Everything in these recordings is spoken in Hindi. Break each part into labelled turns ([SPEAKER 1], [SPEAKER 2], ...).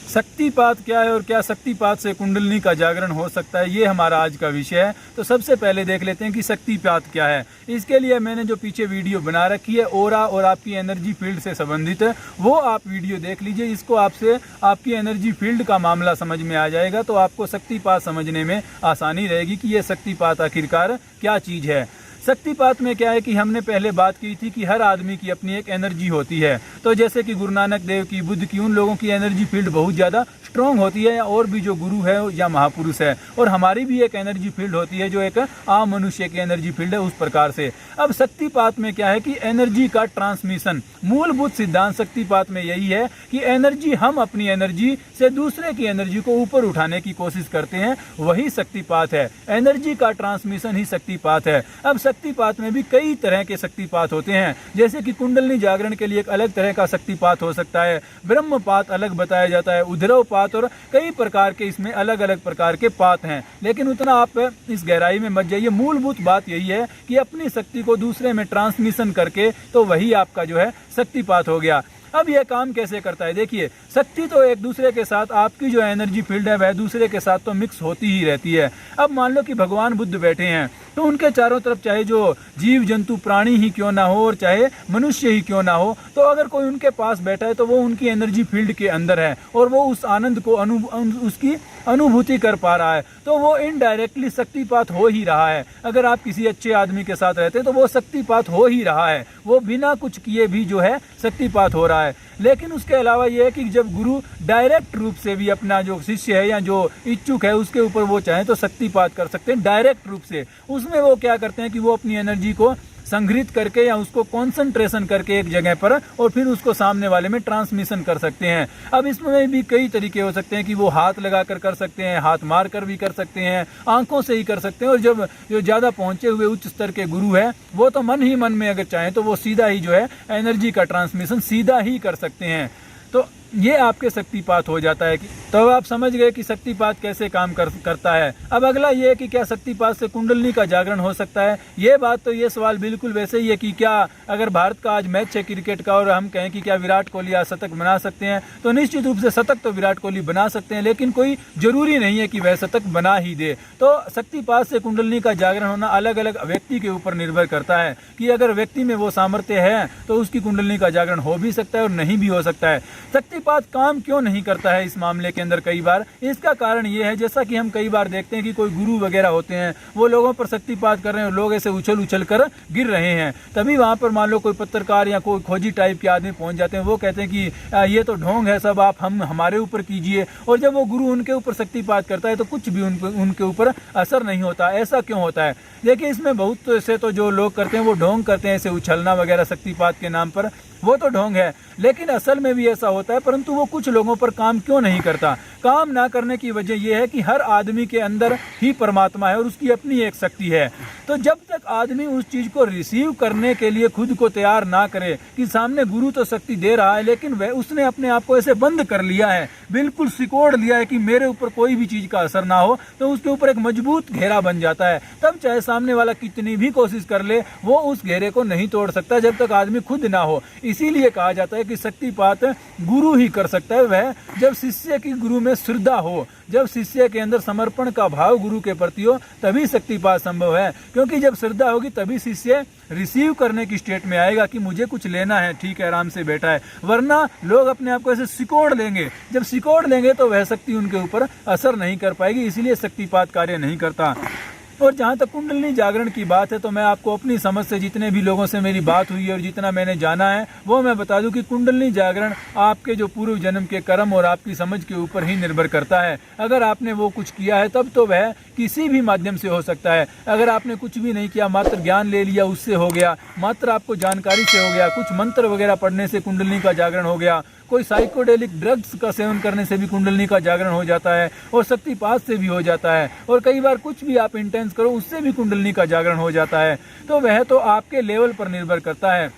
[SPEAKER 1] शक्तिपात क्या है और क्या शक्तिपात से कुंडलिनी का जागरण हो सकता है, ये हमारा आज का विषय है। तो सबसे पहले देख लेते हैं कि शक्तिपात क्या है। इसके लिए मैंने जो पीछे वीडियो बना रखी है ओरा और आपकी एनर्जी फील्ड से संबंधित है, वो आप वीडियो देख लीजिए। इसको आपसे आपकी एनर्जी फील्ड का मामला समझ में आ जाएगा, तो आपको शक्तिपात समझने में आसानी रहेगी कि ये शक्तिपात आखिरकार क्या चीज़ है। शक्तिपात में क्या है कि हमने पहले बात की थी कि हर आदमी की अपनी एक एनर्जी होती है। तो जैसे कि गुरु नानक देव की, बुद्ध की, उन लोगों की एनर्जी फील्ड बहुत ज़्यादा स्ट्रॉन्ग होती है, और भी जो गुरु है या महापुरुष है। और हमारी भी एक एनर्जी फील्ड होती है जो एक आम मनुष्य की एनर्जी फील्ड है, उस प्रकार से। अब शक्तिपात में क्या है कि एनर्जी का ट्रांसमिशन, मूलभूत सिद्धांत शक्तिपात में यही है कि एनर्जी, हम अपनी एनर्जी से दूसरे की एनर्जी को ऊपर उठाने की कोशिश करते हैं, वही शक्तिपात है। एनर्जी का ट्रांसमिशन ही शक्तिपात है। अब शक्तिपात में भी कई तरह के शक्तिपात होते हैं, जैसे कि कुंडलिनी जागरण के लिए एक अलग तरह का शक्तिपात हो सकता है, ब्रह्मपात अलग बताया जाता है, उद्रवपात, और कई प्रकार के इसमें अलग अलग प्रकार के पात हैं। लेकिन उतना आप इस गहराई में मत जाइए। मूलभूत बात यही है कि अपनी शक्ति को दूसरे में ट्रांसमिशन करके, तो वही आपका जो है शक्तिपात हो गया। अब यह काम कैसे करता है, देखिए, शक्ति तो एक दूसरे के साथ, आपकी जो एनर्जी फील्ड है वह दूसरे के साथ तो मिक्स होती ही रहती है। अब मान लो कि भगवान बुद्ध बैठे हैं, तो उनके चारों तरफ चाहे जो जीव जंतु प्राणी ही क्यों ना हो और चाहे मनुष्य ही क्यों ना हो, तो अगर कोई उनके पास बैठा है तो वो उनकी एनर्जी फील्ड के अंदर है और वो उस आनंद को उसकी अनुभूति कर पा रहा है, तो वो इनडायरेक्टली शक्तिपात हो ही रहा है। अगर आप किसी अच्छे आदमी के साथ रहते हैं तो वो शक्तिपात हो ही रहा है, वो बिना कुछ किए भी जो है शक्तिपात हो रहा है। लेकिन उसके अलावा ये है कि जब गुरु डायरेक्ट रूप से भी अपना जो शिष्य है या जो इच्छुक है उसके ऊपर वो चाहे तो शक्तिपात कर सकते हैं डायरेक्ट रूप से। उसमें वो क्या करते हैं कि वो अपनी एनर्जी को संग्रहित करके या उसको कंसंट्रेशन करके एक जगह पर, और फिर उसको सामने वाले में ट्रांसमिशन कर सकते हैं। अब इसमें भी कई तरीके हो सकते हैं कि वो हाथ लगाकर कर सकते हैं, हाथ मार कर भी कर सकते हैं, आंखों से ही कर सकते हैं। और जब जो ज़्यादा पहुंचे हुए उच्च स्तर के गुरु है वो तो मन ही मन में अगर चाहें तो वो सीधा ही जो है एनर्जी का ट्रांसमिशन सीधा ही कर सकते हैं। तो ये आपके शक्तिपात हो जाता है। तो अब आप समझ गए कि शक्तिपात कैसे काम करता है। अब अगला ये है कि क्या शक्तिपात से कुंडलिनी का जागरण हो सकता है। ये बात तो ये सवाल बिल्कुल वैसे ही है कि क्या अगर भारत का आज मैच है क्रिकेट का और हम कहें कि क्या विराट कोहली आज शतक बना सकते हैं, तो निश्चित रूप से शतक तो विराट कोहली बना सकते हैं, लेकिन कोई जरूरी नहीं है कि वह शतक बना ही दे। तो शक्तिपात से कुंडलिनी का जागरण होना अलग अलग व्यक्ति के ऊपर निर्भर करता है कि अगर व्यक्ति में वो सामर्थ्य है तो उसकी कुंडलिनी का जागरण हो भी सकता है और नहीं भी हो सकता है। शक्तिपात काम क्यों नहीं करता है इस मामले के अंदर कई बार, इसका कारण ये है, जैसा कि हम कई बार देखते हैं कि कोई गुरु वगैरह होते हैं, वो लोगों पर शक्तिपात कर रहे हैं और लोग ऐसे उछल उछल कर गिर रहे हैं। तभी वहां पर मान लो कोई पत्रकार या कोई खोजी टाइप के आदमी पहुंच जाते हैं, वो कहते हैं कि ये तो ढोंग है, सब आप हमारे ऊपर कीजिए। और जब वो गुरु उनके ऊपर शक्तिपात करता है तो कुछ भी उनके ऊपर असर नहीं होता। ऐसा क्यों होता है? देखिए, इसमें बहुत से तो जो लोग करते हैं वो ढोंग करते हैं, ऐसे उछलना वगैरह शक्तिपात के नाम पर, वो तो ढोंग है। लेकिन असल में भी ऐसा होता है, परंतु वो कुछ लोगों पर काम क्यों नहीं करता? काम ना करने की वजह यह है कि हर आदमी के अंदर ही परमात्मा है और उसकी अपनी एक शक्ति है। तो जब तक आदमी उस चीज को रिसीव करने के लिए खुद को तैयार ना करे कि सामने गुरु तो शक्ति दे रहा है, लेकिन वह उसने अपने आप को ऐसे बंद कर लिया है, बिल्कुल सिकोड़ लिया है कि मेरे ऊपर कोई भी चीज का असर ना हो, तो उसके ऊपर एक मजबूत घेरा बन जाता है। तब चाहे सामने वाला कितनी भी कोशिश कर ले, वो उस घेरे को नहीं तोड़ सकता जब तक आदमी खुद ना हो। इसीलिए कहा जाता है कि शक्तिपात गुरु ही कर सकता है, वह जब शिष्य की गुरु में श्रद्धा हो, जब शिष्य के अंदर समर्पण का भाव गुरु के प्रति हो, तभी शक्तिपात संभव है। क्योंकि जब श्रद्धा होगी तभी शिष्य रिसीव करने की स्टेट में आएगा कि मुझे कुछ लेना है, ठीक है, आराम से बैठा है। वरना लोग अपने आप को ऐसे सिकोड़ लेंगे, जब सिकोड़ लेंगे तो वह शक्ति उनके ऊपर असर नहीं कर पाएगी, इसलिए शक्तिपात कार्य नहीं करता। और जहाँ तक कुंडलिनी जागरण की बात है, तो मैं आपको अपनी समझ से, जितने भी लोगों से मेरी बात हुई है और जितना मैंने जाना है वो मैं बता दूं कि कुंडलिनी जागरण आपके जो पूर्व जन्म के कर्म और आपकी समझ के ऊपर ही निर्भर करता है। अगर आपने वो कुछ किया है तब तो वह किसी भी माध्यम से हो सकता है। अगर आपने कुछ भी नहीं किया, मात्र ज्ञान ले लिया, उससे हो गया, मात्र आपको जानकारी से हो गया, कुछ मंत्र वगैरह पढ़ने से कुंडलिनी का जागरण हो गया, कोई साइकोडेलिक ड्रग्स का सेवन करने से भी कुंडलिनी का जागरण हो जाता है और शक्तिपात से भी हो जाता है, और कई बार कुछ भी आप इंटेंस करो उससे भी कुंडलिनी का जागरण हो जाता है। तो वह तो आपके लेवल पर निर्भर करता है।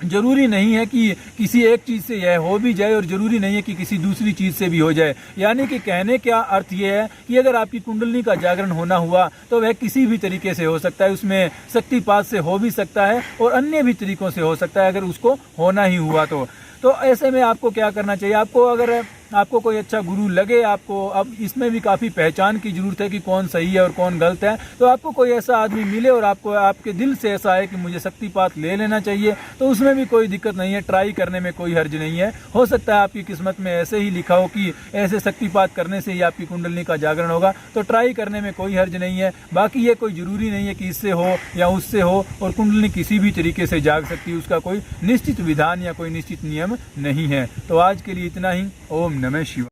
[SPEAKER 1] जरूरी नहीं है कि किसी एक चीज़ से यह हो भी जाए और जरूरी नहीं है कि किसी दूसरी चीज़ से भी हो जाए। यानी कि कहने का अर्थ यह है कि अगर आपकी कुंडलिनी का जागरण होना हुआ तो वह किसी भी तरीके से हो सकता है, उसमें शक्तिपात से हो भी सकता है और अन्य भी तरीकों से हो सकता है अगर उसको होना ही हुआ तो ऐसे में आपको क्या करना चाहिए? आपको अगर आपको कोई अच्छा गुरु लगे, आपको अब इसमें भी काफ़ी पहचान की ज़रूरत है कि कौन सही है और कौन गलत है, तो आपको कोई ऐसा आदमी मिले और आपको आपके दिल से ऐसा है कि मुझे शक्तिपात ले लेना चाहिए, तो उसमें भी कोई दिक्कत नहीं है, ट्राई करने में कोई हर्ज नहीं है। हो सकता है आपकी किस्मत में ऐसे ही लिखा हो कि ऐसे शक्तिपात करने से ही आपकी कुंडलिनी का जागरण होगा, तो ट्राई करने में कोई हर्ज नहीं है। बाकी ये कोई ज़रूरी नहीं है कि इससे हो या उससे हो, और कुंडलिनी किसी भी तरीके से जाग सकती है, उसका कोई निश्चित विधान या कोई निश्चित नियम नहीं है। तो आज के लिए इतना ही। ओम नमः शिवाय।